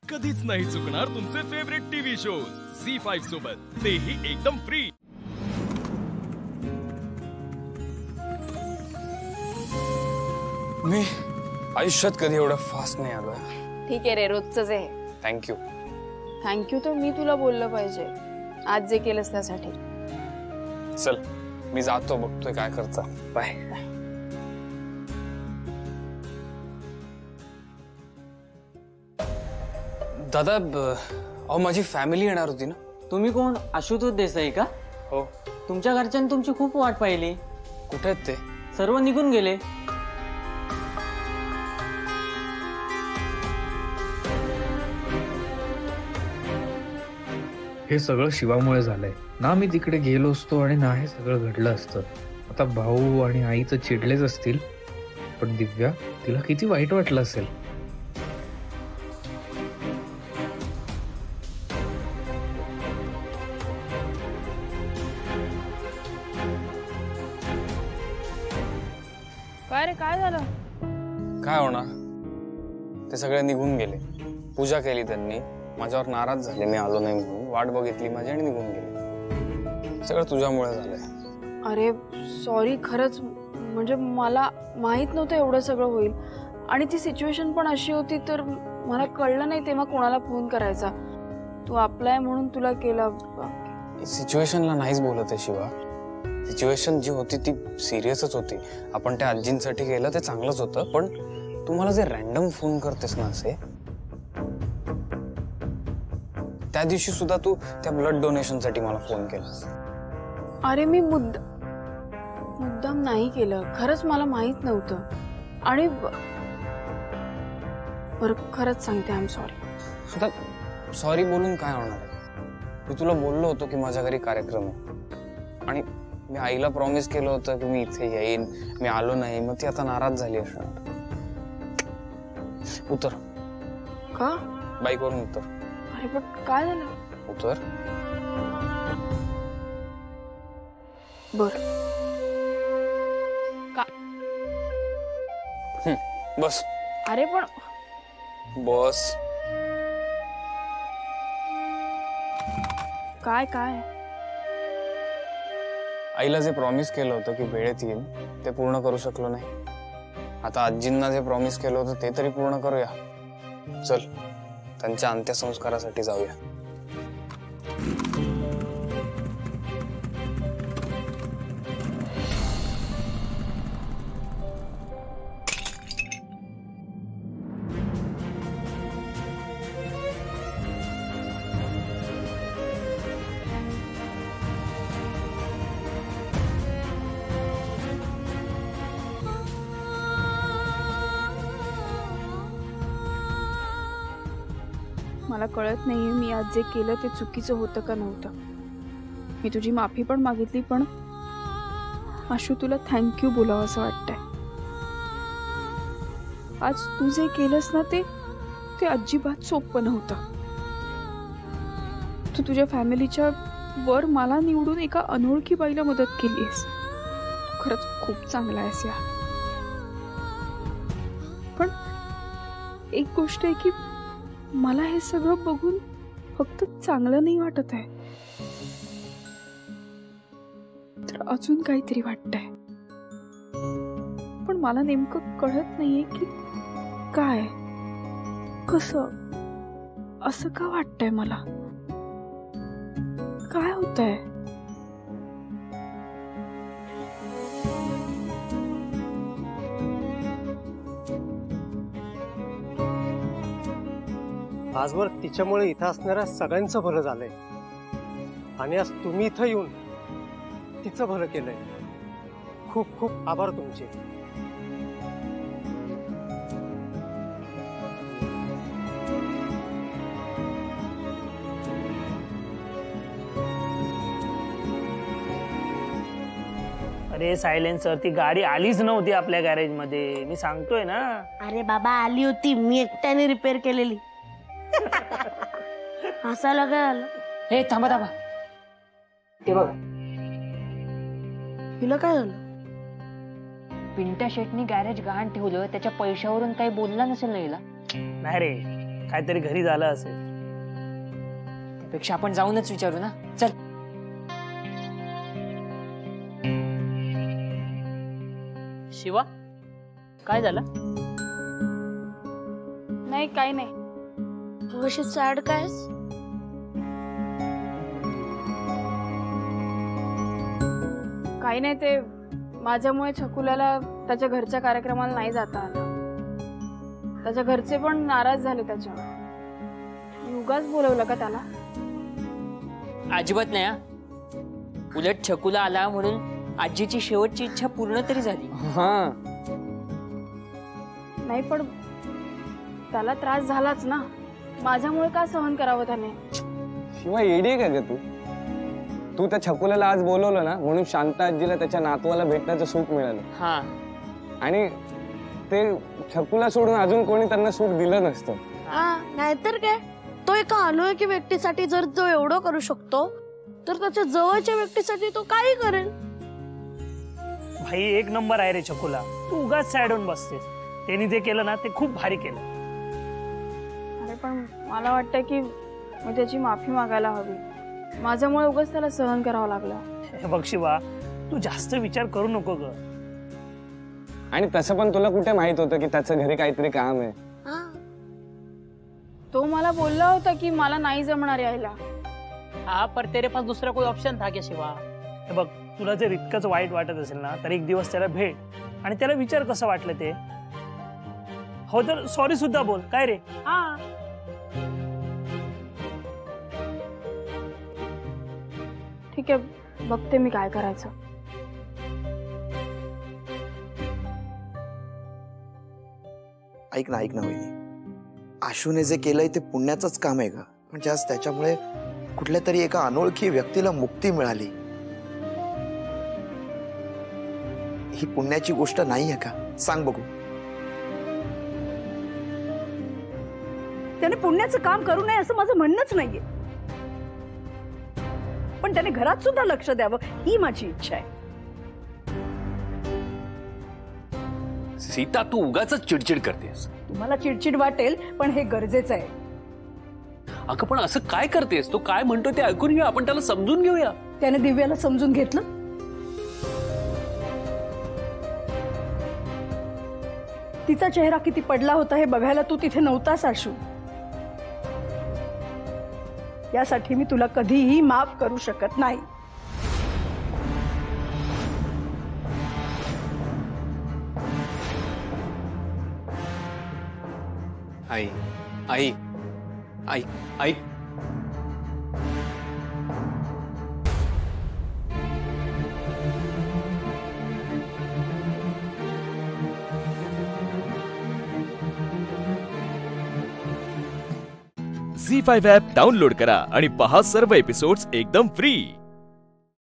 कधीच नाही चुकणार तुमचे फेवरेट टीव्ही शोज झी5 सोबत, तेही एकदम फ्री। मी आयुष्यात कधी एवढं फास्ट नाही आलोय। ठीक आहे रे, रोजच आहे। थँक्यू। थँक्यू तर मी तुला बोललं पाहिजे, आज जे केलंस त्यासाठी। चल मी जातो, बघतोय काय करता। बाय। दादा अहो माझी फॅमिली येणार होती ना। तुम्ही कोण? आशुतोष देसाई का? हो। तुमच्या घरच्यांनी तुमची खूप वाट पाहिली। कुठे आहेत ते? सर्व निघून गेले। हे सगळं शिवामुळे झालंय ना। मी तिकडे गेलो असतो आणि ना हे सगळं घडलं असतं। आता भाऊ आणि आई तर चिडलेच असतील, पण दिव्या, तिला किती वाईट वाटलं असेल। काय रे, काय झालं? काय होणार, ते सगळे निघून गेले। पूजा केली त्यांनी, माझ्यावर नाराज झाले मी आलो नाही म्हणून। वाट बघितली माझी आणि निघून गेले। सगळं तुझ्यामुळे झालंय। अरे सॉरी, खरंच म्हणजे मला माहित नव्हतं एवढं सगळं होईल, आणि ती सिच्युएशन पण अशी होती, तर मला कळलं नाही तेव्हा कोणाला फोन करायचा। तू आपलाय म्हणून तुला केलं। सिच्युएशनला नाहीच बोलत आहे शिवा। सिच्युएशन जी होती ती सिरियसच होती। आपण त्या आजींसाठी केलं ते चांगलंच होतं, पण तुम्हाला जे रॅन्डम फोन करतेस ना असे, त्या दिवशी सुद्धा तू त्या ब्लड डोनेशनसाठी मला फोन केलास। अरे मी मुद्दाम नाही केलं, खरंच मला माहित नव्हतं। आणि बरं, खरंच सांगते, आय एम सॉरी। आता सॉरी बोलून काय होणार आहे? मी तुला बोललो होतो की माझ्या घरी कार्यक्रम आहे, आणि मी आईला प्रॉमिस केलं होतं की मी इथे येईन, मी आलो नाही, मग ती आता नाराज झाली असणार। उतर। का? बाईकवरून उतर। अरे पण काय झालं? उतर। बर का? बस। अरे पण बस। काय काय? आईला जे प्रॉमिस केलं होतं की वेळेत येईल, ते पूर्ण करू शकलो नाही। आता आजींना जे प्रॉमिस केलं होतं ते तरी पूर्ण करूया। चल त्यांच्या अंत्यसंस्कारासाठी जाऊया। मला कळत नाहीये मी आज जे केलं ते चुकीचं होतं का नव्हतं। मी तुझी माफी पण मागितली, पण आशू तुला थँक्यू बोलावं असं वाटतंय। आज तू जे केलंस ना ते अजिबात सोपं नव्हतं। तू तुझ्या फॅमिलीच्या वर मला निवडून एका अनोळखी बाईला मदत केलीस। खरंच खूप चांगला आहेस यार। पण एक गोष्ट आहे की मला हे सगळं बघून फक्त चांगलं नाही वाटत आहे, तर अजून काहीतरी वाटतंय। पण मला नेमकं कळत नाहीये की काय, कसं, असं का वाटतंय मला, काय होतंय? आजवर तिच्यामुळे इथं असणाऱ्या सगळ्यांचं भलं झालंय, आणि आज तुम्ही इथं येऊन तिचं भलं केलंय। खूप खूप आभार तुमचे। अरे सायलेन्सर, ती गाडी आलीच नव्हती आपल्या गॅरेज मध्ये, मी सांगतोय ना। अरे बाबा, आली होती, मी एकट्याने रिपेअर केलेली। हसायला काय आलं? हे थांबा थांबा, ते बघा, हिला काय झालं? पिंट्या शेटनी गॅरेज गहाण ठेवलं, त्याच्या पैशावरून काही बोलला नसेल ना हिला? नाही रे, काहीतरी घरी झालं असेल. त्यापेक्षा आपण जाऊनच विचारू ना. चल. शिवा, काय झालं? नाही काही नाही. तू अशी सॅड कायस? काही नाही, ते माझ्यामुळे छकुल्याला त्याच्या घरच्या कार्यक्रमाला नाही जाता आलं. त्याच्या घरचे पण नाराज झाले त्याच्यावर. मी उगाच बोलवलं का त्याला? अजिबात नाही हा. उलट छकुला आला म्हणून आजीची शेवटची इच्छा पूर्ण तरी झाली. हा, नाही पण त्याला त्रास झालाच ना. माझ्यामुळे का सहन करावं त्याने? शिवा येडी आहे का ग तू? तू त्या छकुल्याला आज बोलवलं ना म्हणून शांता आजीला त्याच्या नातवाला भेटण्याचं सुख मिळालं. हा, आणि ते छकुला सोडून अजून कोणी त्यांना सुख दिलं नसतं. हा, नाहीतर काय. तो एका अनोळखी व्यक्तीसाठी जर तो एवढं करू शकतो तर त्याच्या जवळच्या व्यक्तीसाठी तो काही करेल. भाई एक नंबर आहे रे छकुला. तू उगाच सॅड होऊन बसतेस. त्यांनी जे केलं ना ते खूप भारी केलं. अरे पण मला वाटतं की मी त्याची माफी मागायला हवी. माझ्यामुळे उगाच त्याला सहन करावं लागलं. हे बघ शिवा, तू जास्त विचार करू नको ग. आणि तसं पण तुला कुठे माहित होतं की त्याचं घरी काहीतरी काम आहे? तो मला बोलला होता की मला नाही जमणार यायला. हा, पर तेरे पास दूसरा कोई ऑप्शन था क्या शिवा? हे बघ, तुला जर इतकंच वाईट वाटत असेल ना तर एक दिवस त्याला भेट आणि त्याला विचार कसं वाटलं ते. हो तर सॉरी सुद्धा बोल. काय रे? हा, ठीक आहे, बघते मी काय करायचं. ऐक ना वहिनी, आशूने जे केलंय ते पुण्याचंच काम आहे का? म्हणजे आज त्याच्यामुळे कुठल्या तरी एका अनोळखी व्यक्तीला मुक्ती मिळाली. ही पुण्याची गोष्ट नाही आहे का? सांग बघू. त्याने पुण्याचं काम करू नये असं माझं म्हणणंच नाहीये, पण त्याने घरात सुद्धा लक्ष द्यावं ही माझी इच्छा आहे. सीता, तू उगाच चिडचिड करतेस. तुम्हाला चिडचिड वाटेल पण हे गरजेचं आहे. अगं पण असं काय करतेस? तो काय म्हणतो ते ऐकून घेऊया, आपण त्याला समजून घेऊया. त्याने दिव्याला समजून घेतलं. तिचा चेहरा किती पडला होता हे बघायला तू तिथे नव्हतास आशू. यासाठी मी तुला कधीही माफ करू शकत नाही. आई आई आई आई झी5 ॲप डाउनलोड करा आणि पहा सर्व एपिसोड्स एकदम फ्री.